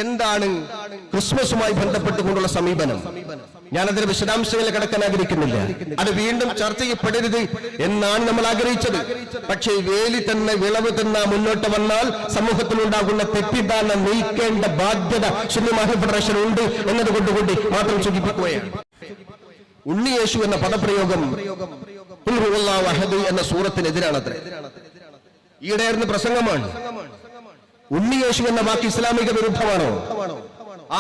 എന്താണ് ക്രിസ്മസുമായി ബന്ധപ്പെട്ടുകൊണ്ടുള്ള സമീപനം? ഞാനതിന് വിശദാംശങ്ങളിൽ കിടക്കാൻ ആഗ്രഹിക്കുന്നില്ല. അത് വീണ്ടും ചർച്ച ചെയ്യപ്പെടരുത് എന്നാണ് നമ്മൾ ആഗ്രഹിച്ചത്. പക്ഷേ വേലി തന്നെ വിളവ് തന്നെ മുന്നോട്ട് വന്നാൽ സമൂഹത്തിലുണ്ടാകുന്ന തെറ്റിദ്ധാരണ നീക്കേണ്ട ബാധ്യത സുന്നി മഹൽ ഫെഡറേഷൻ ഉണ്ട് എന്നതുകൊണ്ടുകൂടി മാത്രം സൂചിപ്പിക്കുകയാണ്. ഉണ്ണിയേശു എന്ന പദപ്രയോഗം ഖുൽ ഹുവല്ലാഹു അഹദ് എന്ന സൂറത്തിനെതിരാണത്രേ. ഈയിടെയായിരുന്ന പ്രസംഗമാണ്. ഉണ്ണിയേശു എന്ന വാക്ക് ഇസ്ലാമിക വിരുദ്ധമാണോ?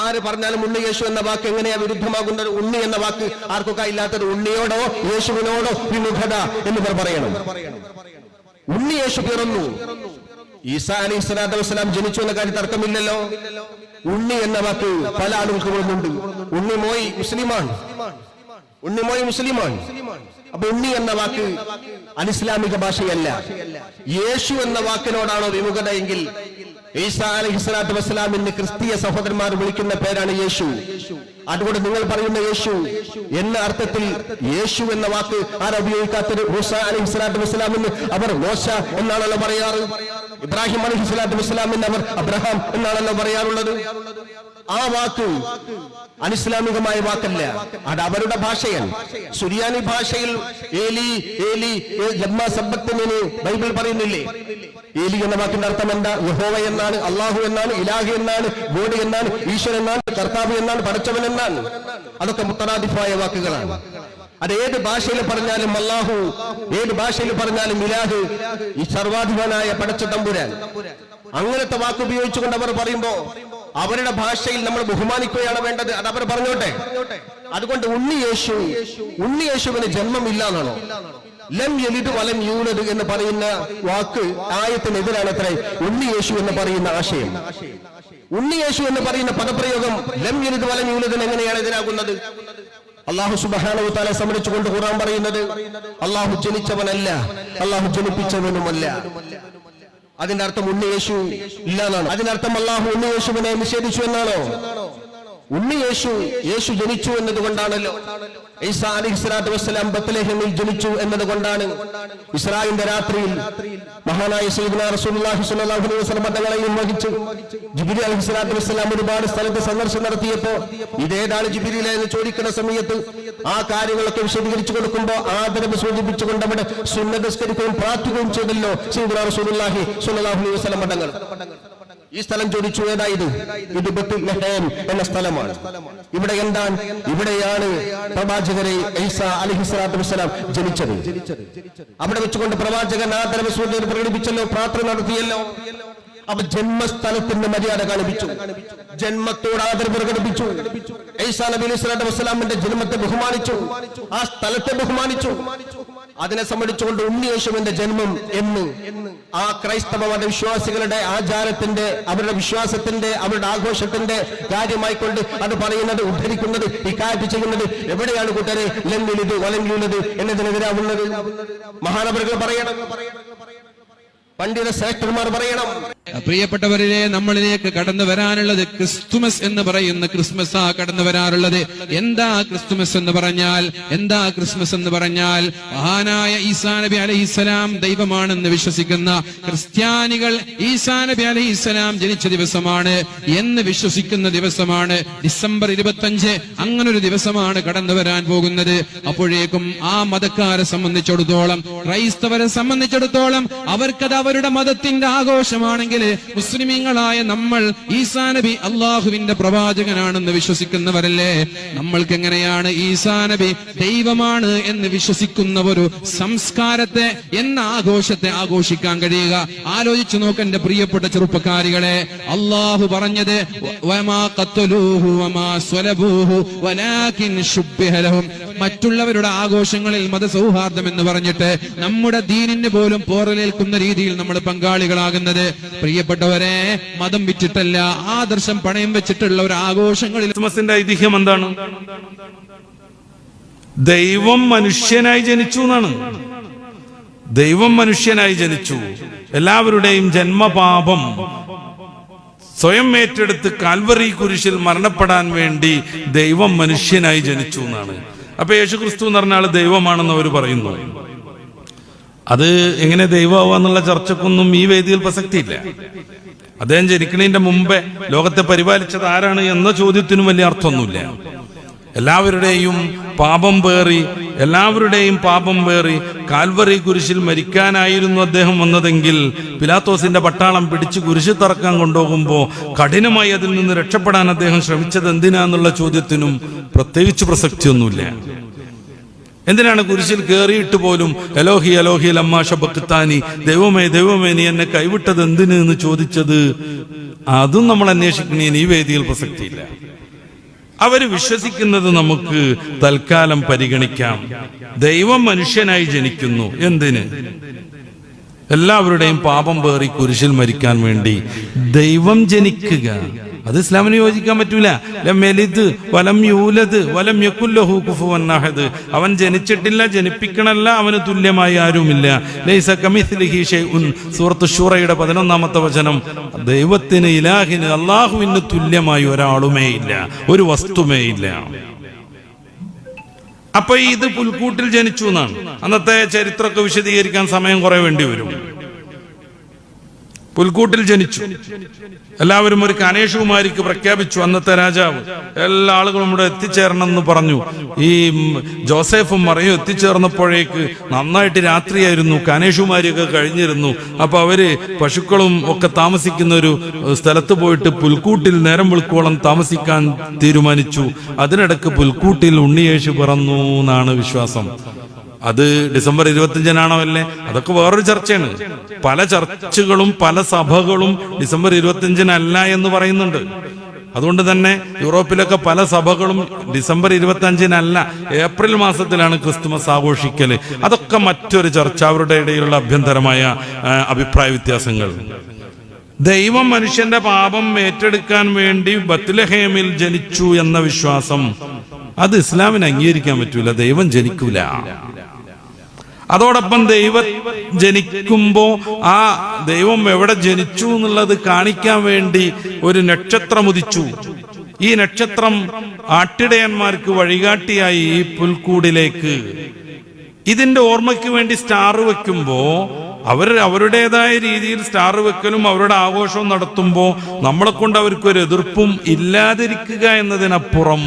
ആര് പറഞ്ഞാലും ഉണ്ണിയേശു എന്ന വാക്ക് എങ്ങനെയാ വിരുദ്ധമാകുന്നത്? ഉണ്ണി എന്ന വാക്ക് ആർക്കൊക്കെ ഇല്ലാത്തത്? ഉണ്ണിയോടോ യേശുവിനോടോ വിമുഖത എന്നിവർ പറയണം. ഉണ്ണിയേശു പിറന്നു, ഈസാ അലൈഹി സ്വലാത്തു വസ്സലാം ജനിച്ചു എന്ന കാര്യം തർക്കമില്ലല്ലോ. ഉണ്ണി എന്ന വാക്ക് പല ആളുകൾക്ക് വരുന്നുണ്ട്. ഉണ്ണിമോയ് മുസ്ലിമാണ്, ഉണ്ണിമോയ് മുസ്ലിമാണ്. അപ്പൊ ഉണ്ണി എന്ന വാക്ക് അനിസ്ലാമിക ഭാഷയല്ല. യേശു എന്ന വാക്കിനോടാണോ വിമുഖത എങ്കിൽ ഈസാ അലൈഹി സ്വലാത്തു വസ്സലാമിന് ക്രിസ്തീയ സഹോദരന്മാർ വിളിക്കുന്ന പേരാണ് യേശു. അതുകൊണ്ട് നിങ്ങൾ പറയുന്ന യേശു എന്ന അർത്ഥത്തിൽ യേശു എന്ന വാക്ക് ആരുപയോഗിക്കാത്തത്? മൂസാ അലൈഹി സ്വലാത്തു വസ്സലാമിന് അവർ മോശ എന്നാണല്ലോ പറയാറ്. ഇബ്രാഹിം അലൈഹി സ്വലാത്തു വസ്സലാമിന് അവർ അബ്രഹാം എന്നാണല്ലോ പറയാറുള്ളത്. ആ വാക്ക് അനിസ്ലാമികമായ വാക്കല്ല, അത് അവരുടെ ഭാഷയാണ്. സുറിയാനി ഭാഷയിൽ ഏലി ഏലി ലമ്മാ സബ്ബക്തനിന് ബൈബിൾ പറയുന്നില്ലേ? ഏലി എന്ന വാക്കിന്റെ അർത്ഥം എന്താ? യഹോവ എന്നാണ്, അള്ളാഹു എന്നാണ്, ഇലാഹി എന്നാണ്, ഗോഡ് എന്നാണ്, ഈശ്വരൻ എന്നാണ്, കർത്താവ് എന്നാണ്, പടച്ചവൻ എന്നാണ്. അതൊക്കെ മുത്തറാദിഫായ വാക്കുകളാണ്. അത് ഏത് ഭാഷയിൽ പറഞ്ഞാലും അള്ളാഹു, ഏത് ഭാഷയിൽ പറഞ്ഞാലും ഇലാഹ്, ഈ സർവാധിപനായ പടച്ച തമ്പുരാൻ, അങ്ങനത്തെ വാക്ക് ഉപയോഗിച്ചുകൊണ്ട് അവർ പറയുമ്പോ അവരുടെ ഭാഷയിൽ നമ്മൾ ബഹുമാനിക്കുകയാണ് വേണ്ടത്. അത് അവർ പറഞ്ഞോട്ടെ. അതുകൊണ്ട് ഉണ്ണിയേശുവിന് ജന്മമില്ല എന്നാണോ? ലം യലിദ് വലം യൂലദ് എന്ന് പറയുന്ന വാക്ക് ആയത്തിനെതിരാണ് അത്ര ഉണ്ണിയേശു എന്ന് പറയുന്ന ആശയം. ഉണ്ണിയേശു എന്ന് പറയുന്ന പദപ്രയോഗം ലം യലിദ് വലം യൂലദിന് എങ്ങനെയാണ് എതിരാകുന്നത്? അല്ലാഹു സുബ്ഹാനഹു വ തആല സംബന്ധിച്ചുകൊണ്ട് ഖുർആൻ പറയുന്നത് അല്ലാഹു ജനിച്ചവനല്ല, അല്ലാഹു ജനിപ്പിച്ചവനുമല്ല. അതിന്റെ അർത്ഥം ഉണ്ണിയേശു ഇല്ല എന്നാണ്. അതിനർത്ഥം അല്ലാഹു ഉണ്ണിയേശുവിനെ നിഷേധിച്ചു എന്നാണോ? യേശു ജനിച്ചു എന്നതുകൊണ്ടാണല്ലോ. ഈസാ അലൈഹി സ്വലാത്തു വസ്സലാം ബത്ലഹേമിൽ ജനിച്ചു എന്നതുകൊണ്ടാണ് ഇസ്രായിന്റെ രാത്രിയിൽ മഹാനായ സയ്യിദുനാ റസൂലുള്ളാഹി സ്വല്ലല്ലാഹു അലൈഹി വസല്ലം തങ്ങളെയും വഹിച്ചു ജിബ്രീൽ അലൈഹി സ്വലാത്തു വസ്സലാം ഒരുപാട് സ്ഥലത്ത് സന്ദർശനം നടത്തിയപ്പോ ഇതേതാണ് ജിബ്രീൽ എന്ന് ചോദിക്കുന്ന സമയത്ത് ആ കാര്യങ്ങളൊക്കെ വിശദീകരിച്ചു കൊടുക്കുമ്പോൾ ആദരവ് സൂചിപ്പിച്ചുകൊണ്ട് അവിടെ സുന്നത്ത് നിസ്കരിക്കുകയും പ്രാർത്ഥിക്കുകയും ചെയ്തല്ലോ സയ്യിദുനാ റസൂലുള്ളാഹി സ്വല്ലല്ലാഹു അലൈഹി വസല്ലം തങ്ങൾ. ഈ സ്ഥലം ചോദിച്ചു, ഏതാ ഇത്? ഇത് ബത്ലഹേം എന്ന സ്ഥലമാണ്. ഇവിടെ എന്താണ്? ഇവിടെയാണ് പ്രവാചകരെ ഈസാ അലൈഹി സ്വലാത്തു വസ്സലാം ജനിച്ചത്. അവിടെ വെച്ചുകൊണ്ട് പ്രവാചകൻ ആദരവ് സൂചന പ്രകടിപ്പിച്ചല്ലോ, പ്രാർത്ഥന നടത്തിയല്ലോ. അപ്പൊ ജന്മസ്ഥലത്തിന്റെ മര്യാദ കാണിപ്പിച്ചു, ജന്മത്തോട് ആദരവ് പ്രകടിപ്പിച്ചു. ഈസാ നബി അലൈഹി സ്വലാത്തു വസ്സലാമിന്റെ ജന്മത്തെ ബഹുമാനിച്ചു, ആ സ്ഥലത്തെ ബഹുമാനിച്ചു. അതിനെ സംബന്ധിച്ചുകൊണ്ട് ഉണ്ണിയേശുവിന്റെ ജന്മം എന്ന് ആ ക്രൈസ്തവ മതവിശ്വാസികളുടെ ആചാരത്തിന്റെ, അവരുടെ വിശ്വാസത്തിന്റെ, അവരുടെ ആഘോഷത്തിന്റെ കാര്യമായിക്കൊണ്ട് അത് പറയുന്നത്, ഉദ്ധരിക്കുന്നത്, ഇക്കാര്യം ചെയ്യുന്നത് എവിടെയാണ് കൂട്ടരെ? ലം യലിദ് വലം യൂലദ് എന്നതിനെതിരാവുന്നത് മഹാനവറുകൾ പറയണം, പണ്ഡിത ശ്രേഷ്ഠന്മാർ പറയണം. പ്രിയപ്പെട്ടവരിലെ നമ്മളിലേക്ക് കടന്നു വരാനുള്ളത് ക്രിസ്തുമസ് എന്ന് പറയുന്ന ക്രിസ്മസാ കടന്നു വരാറുള്ളത്. എന്താ ക്രിസ്തുമസ് എന്ന് പറഞ്ഞാൽ? എന്താ ക്രിസ്മസ് എന്ന് പറഞ്ഞാൽ? മഹാനായ ഈസാ നബി അലൈഹിസ്സലാം ദൈവമാണെന്ന് വിശ്വസിക്കുന്ന ക്രിസ്ത്യാനികൾ ഈസാ നബി അലൈഹിസ്സലാം ജനിച്ച ദിവസമാണ് എന്ന് വിശ്വസിക്കുന്ന ദിവസമാണ് ഡിസംബർ 25. അങ്ങനൊരു ദിവസമാണ് കടന്നു വരാൻ പോകുന്നത്. അപ്പോഴേക്കും ആ മതക്കാരെ സംബന്ധിച്ചിടത്തോളം, ക്രൈസ്തവരെ സംബന്ധിച്ചിടത്തോളം അവർക്കത് അവരുടെ മതത്തിന്റെ ആഘോഷമാണെങ്കിൽ, മുസ്ലിമീങ്ങളായ നമ്മൾ ഈസാ നബി അള്ളാഹുവിന്റെ പ്രവാചകനാണെന്ന് വിശ്വസിക്കുന്നവരല്ലേ? നമ്മൾക്ക് എങ്ങനെയാണ് ഈസാ നബി ദൈവമാണ് എന്ന് വിശ്വസിക്കുന്ന ഒരു സംസ്കാരത്തെ, എന്ന ആഘോഷത്തെ ആഘോഷിക്കാൻ കഴിയുക? ആലോചിച്ചു നോക്ക് എന്റെ പ്രിയപ്പെട്ട ചെറുപ്പക്കാരികളെ. അള്ളാഹു പറഞ്ഞത് വമാ ഖതലൂഹു വമാ സ്വലബൂഹു വലാകിൻ ശുബ്ബിഹ ലഹും. മറ്റുള്ളവരുടെ ആഘോഷങ്ങളിൽ മതസൗഹാർദ്ദം എന്ന് പറഞ്ഞിട്ട് നമ്മുടെ ദീനിന് പോലും പോറലേൽക്കുന്ന രീതിയിൽ നമ്മൾ പങ്കാളികളാകുന്നത്. പ്രിയപ്പെട്ടവരെ, മതം വിറ്റിട്ടല്ല, ആദർശം പണയം വെച്ചിട്ടുള്ള ഒരു ആഘോഷങ്ങളിൽ. ക്രിസ്മസിന്റെ ഐതിഹ്യം എന്താണ്? ദൈവം മനുഷ്യനായി ജനിച്ചു എന്നാണ്. ദൈവം മനുഷ്യനായി ജനിച്ചു. എല്ലാവരുടെയും ജന്മപാപം സ്വയം ഏറ്റെടുത്ത് കാൽവറി കുരിശിൽ മരണപ്പെടാൻ വേണ്ടി ദൈവം മനുഷ്യനായി ജനിച്ചു എന്നാണ്. അപ്പൊ യേശു ക്രിസ്തു എന്ന് പറഞ്ഞ ആള് ദൈവമാണെന്ന് അവർ പറയുന്നു. അത് എങ്ങനെ ദൈവമാവാന്നുള്ള ചർച്ചക്കൊന്നും ഈ വേദിയിൽ പ്രസക്തിയില്ല. അദ്ദേഹം ജനിക്കുന്നതിന്റെ മുമ്പേ ലോകത്തെ പരിപാലിച്ചത് ആരാണ് എന്ന ചോദ്യത്തിനും വലിയ അർത്ഥമൊന്നുമില്ല. എല്ലാവരുടെയും പാപം പേറി കാൽവറി കുരിശിൽ മരിക്കാനായിരുന്നു അദ്ദേഹം വന്നതെങ്കിൽ പിലാത്തോസിന്റെ പട്ടാളം പിടിച്ച് കുരിശ് തറക്കാൻ കൊണ്ടുപോകുമ്പോൾ കഠിനമായി അതിൽ നിന്ന് രക്ഷപ്പെടാൻ അദ്ദേഹം ശ്രമിച്ചത് എന്തിനാന്നുള്ള ചോദ്യത്തിനും പ്രത്യേകിച്ച് പ്രസക്തിയൊന്നുമില്ല. എന്തിനാണ് കുരിശിൽ കയറിയിട്ട് പോലും എലോഹി എലോഹി ലമ്മാ ശബക്താനി, ദൈവമേ ദൈവമേ നീ എന്നെ കൈവിട്ടത് എന്തിന് എന്ന് ചോദിച്ചത്? അതും നമ്മൾ അന്വേഷിക്കണേന് ഈ വേദിയിൽ പ്രസക്തിയില്ല. അവര് വിശ്വസിക്കുന്നത് നമുക്ക് തൽക്കാലം പരിഗണിക്കാം. ദൈവം മനുഷ്യനായി ജനിക്കുന്നു. എന്തിന്? എല്ലാവരുടെയും പാപം പേറി കുരിശിൽ മരിക്കാൻ വേണ്ടി ദൈവം ജനിക്കുക, അത് ഇസ്ലാമിന് യോജിക്കാൻ പറ്റൂല. ലം യലിദ് വലം യൂലദ് വലം യകുൽ ലഹു കുഫുവൻ അഹദ്. അവൻ ജനിച്ചിട്ടില്ല, ജനിപ്പിക്കണല്ല, അവന് തുല്യമായി ആരുമില്ല. ലൈസ കമിസ്ലിഹി ഷൈഉൻ, സൂറത്ത് ശൂറയുടെ 11-ാമത്തെ വചനം. ദൈവത്തിന്, ഇലാഹിന്, അല്ലാഹുവിന് തുല്യമായി ഒരാളുമേ ഇല്ല, ഒരു വസ്തുവേ ഇല്ല. അപ്പൊ ഇത് പുൽക്കൂട്ടിൽ ജനിച്ചു എന്നാണ്. അന്നത്തെ ചരിത്രമൊക്കെ വിശദീകരിക്കാൻ സമയം കുറെ വേണ്ടി വരും. പുൽക്കൂട്ടിൽ ജനിച്ചു. എല്ലാവരും ഒരു കനേഷുകുമാരിക്ക് പ്രഖ്യാപിച്ചു. അന്നത്തെ രാജാവ് എല്ലാ ആളുകളും ഇവിടെ എത്തിച്ചേരണം എന്ന് പറഞ്ഞു. ഈ ജോസഫും മറിയും എത്തിച്ചേർന്നപ്പോഴേക്ക് നന്നായിട്ട് രാത്രിയായിരുന്നു, കനേഷുമാരിയൊക്കെ കഴിഞ്ഞിരുന്നു. അപ്പൊ അവര് പശുക്കളും ഒക്കെ താമസിക്കുന്ന ഒരു സ്ഥലത്ത് പോയിട്ട് പുൽക്കൂട്ടിൽ നേരം വെളുക്കോളം താമസിക്കാൻ തീരുമാനിച്ചു. അതിനിടക്ക് പുൽക്കൂട്ടിൽ ഉണ്ണിയേശു പിറന്നു എന്നാണ് വിശ്വാസം. അത് ഡിസംബർ 25-നാണോ അല്ലേ? അതൊക്കെ വേറൊരു ചർച്ചയാണ്. പല ചർച്ചുകളും പല സഭകളും ഡിസംബർ 25-നല്ല എന്ന് പറയുന്നുണ്ട്. അതുകൊണ്ട് തന്നെ യൂറോപ്പിലൊക്കെ പല സഭകളും ഡിസംബർ 25-നല്ല, ഏപ്രിൽ മാസത്തിലാണ് ക്രിസ്തുമസ് ആഘോഷിക്കല്. അതൊക്കെ മറ്റൊരു ചർച്ച, അവരുടെ ഇടയിലുള്ള അഭ്യന്തരമായ അഭിപ്രായ വ്യത്യാസങ്ങൾ. ദൈവം മനുഷ്യന്റെ പാപം ഏറ്റെടുക്കാൻ വേണ്ടി ബത്ലഹേമിൽ ജനിച്ചു എന്ന വിശ്വാസം, അത് ഇസ്ലാമിന് അംഗീകരിക്കാൻ പറ്റൂല. ദൈവം ജനിക്കൂല. അതോടൊപ്പം ദൈവം ജനിക്കുമ്പോ ആ ദൈവം എവിടെ ജനിച്ചു എന്നുള്ളത് കാണിക്കാൻ വേണ്ടി ഒരു നക്ഷത്രം ഉദിച്ചു. ഈ നക്ഷത്രം ആട്ടിടയന്മാർക്ക് വഴികാട്ടിയായി ഈ പുൽക്കൂടിലേക്ക്. ഇതിന്റെ ഓർമ്മയ്ക്ക് വേണ്ടി സ്റ്റാർ വെക്കുമ്പോ അവരുടേതായ രീതിയിൽ സ്റ്റാർ വെക്കലും അവരുടെ ആഘോഷവും നടത്തുമ്പോ നമ്മളെ കൊണ്ട് അവർക്കൊരു എതിർപ്പും ഇല്ലാതിരിക്കുക എന്നതിനപ്പുറം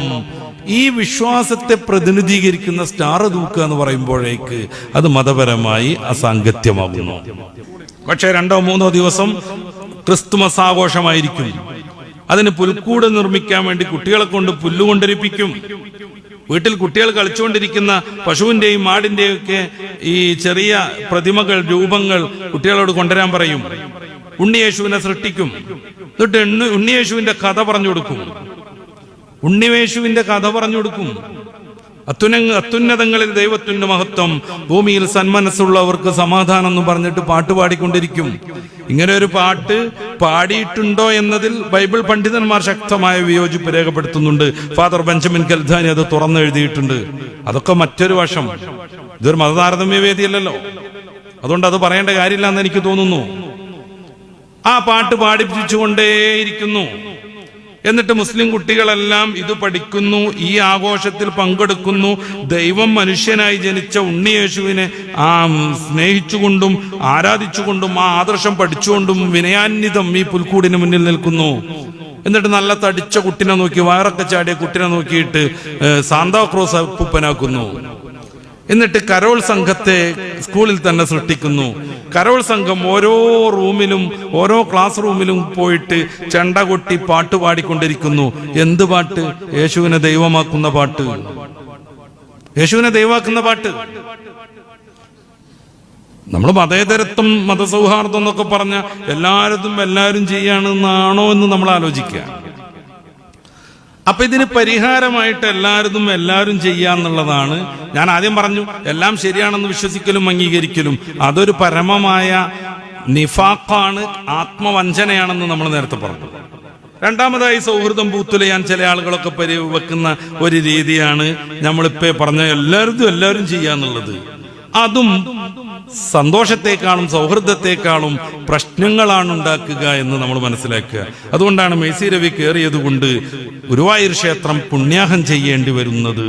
ഈ വിശ്വാസത്തെ പ്രതിനിധീകരിക്കുന്ന സ്റ്റാർ തൂക്കുക എന്ന് പറയുമ്പോഴേക്ക് അത് മതപരമായി അസാംഗത്യമാകുന്നു. പക്ഷെ 2-3 ദിവസം ക്രിസ്തുമസ് ആഘോഷമായിരിക്കും. അതിന് പുൽക്കൂട് നിർമ്മിക്കാൻ വേണ്ടി കുട്ടികളെ കൊണ്ട് പുല്ലുകൊണ്ടിരിപ്പിക്കും. വീട്ടിൽ കുട്ടികൾ കളിച്ചുകൊണ്ടിരിക്കുന്ന പശുവിന്റെയും മാടിന്റെയും ഒക്കെ ഈ ചെറിയ പ്രതിമകൾ, രൂപങ്ങൾ കുട്ടികളോട് കൊണ്ടുവരാൻ പറയും. ഉണ്ണിയേശുവിനെ സൃഷ്ടിക്കും. എന്നിട്ട് ഉണ്ണിയേശുവിന്റെ കഥ പറഞ്ഞു കൊടുക്കും. അത്യുന്നതങ്ങളിൽ ദൈവത്തിന്റെ മഹത്വം, ഭൂമിയിൽ സന്മനസ്സുള്ളവർക്ക് സമാധാനം എന്ന് പറഞ്ഞിട്ട് പാട്ട് പാടിക്കൊണ്ടിരിക്കും. ഇങ്ങനെ ഒരു പാട്ട് പാടിയിട്ടുണ്ടോ എന്നതിൽ ബൈബിൾ പണ്ഡിതന്മാർ ശക്തമായ വിയോജിപ്പ് രേഖപ്പെടുത്തുന്നുണ്ട്. ഫാദർ ബെഞ്ചമിൻ കൽധാനി അത് തുറന്നെഴുതിയിട്ടുണ്ട്. അതൊക്കെ മറ്റൊരു വശം. ഇതൊരു മതതാരതമ്യ വേദിയല്ലല്ലോ, അതുകൊണ്ട് അത് പറയേണ്ട കാര്യമില്ല എന്ന് എനിക്ക് തോന്നുന്നു. ആ പാട്ട് പാടിപ്പിച്ചുകൊണ്ടേയിരിക്കുന്നു. എന്നിട്ട് മുസ്ലിം കുട്ടികളെല്ലാം ഇത് പഠിക്കുന്നു, ഈ ആഘോഷത്തിൽ പങ്കെടുക്കുന്നു. ദൈവം മനുഷ്യനായി ജനിച്ച ഉണ്ണിയേശുവിനെ സ്നേഹിച്ചുകൊണ്ടും ആരാധിച്ചുകൊണ്ടും ആ ആദർശം പഠിച്ചുകൊണ്ടും വിനയാന്വിതം ഈ പുൽക്കൂടിന് മുന്നിൽ നിൽക്കുന്നു. എന്നിട്ട് നല്ല തടിച്ച കുട്ടിനെ നോക്കി, വയറൊക്കെ ചാടിയ കുട്ടിനെ നോക്കിയിട്ട് സാന്താക്രോസ് അപ്പൂപ്പനാക്കുന്നു. എന്നിട്ട് കരോൾ സംഘത്തെ സ്കൂളിൽ തന്നെ സൃഷ്ടിക്കുന്നു. കരോൾ സംഘം ഓരോ റൂമിലും, ഓരോ ക്ലാസ് റൂമിലും പോയിട്ട് ചെണ്ട കൊട്ടി പാട്ട് പാടിക്കൊണ്ടിരിക്കുന്നു. എന്ത് പാട്ട്? യേശുവിനെ ദൈവമാക്കുന്ന പാട്ട്. യേശുവിനെ ദൈവമാക്കുന്ന പാട്ട്. നമ്മൾ മതേതരത്വം, മതസൗഹാർദ്ദം എന്നൊക്കെ പറഞ്ഞ എല്ലാവരും ചെയ്യാണെന്നാണോ എന്ന് നമ്മൾ ആലോചിക്കുക. അപ്പൊ ഇതിന് പരിഹാരമായിട്ട് എല്ലാവരും ചെയ്യാന്നുള്ളതാണ്. ഞാൻ ആദ്യം പറഞ്ഞു, എല്ലാം ശരിയാണെന്ന് വിശ്വസിക്കലും അംഗീകരിക്കലും അതൊരു പരമമായ നിഫാഖാണ്, ആത്മവഞ്ചനയാണെന്ന് നമ്മൾ നേരത്തെ പറഞ്ഞു. രണ്ടാമതായി സൗഹൃദം പൂത്തുലയാൻ ചില ആളുകളൊക്കെ വെക്കുന്ന ഒരു രീതിയാണ് നമ്മളിപ്പോ പറഞ്ഞ എല്ലാവരും ചെയ്യാന്നുള്ളത്. അതും സന്തോഷത്തെക്കാളും സൗഹൃദത്തെക്കാളും പ്രശ്നങ്ങളാണ് ഉണ്ടാക്കുക എന്ന് നമ്മൾ മനസ്സിലാക്കുക. അതുകൊണ്ടാണ് മേസി രവി കയറിയത് കൊണ്ട് ഗുരുവായൂർ ക്ഷേത്രം പുണ്യാഹം ചെയ്യേണ്ടി വരുന്നത്.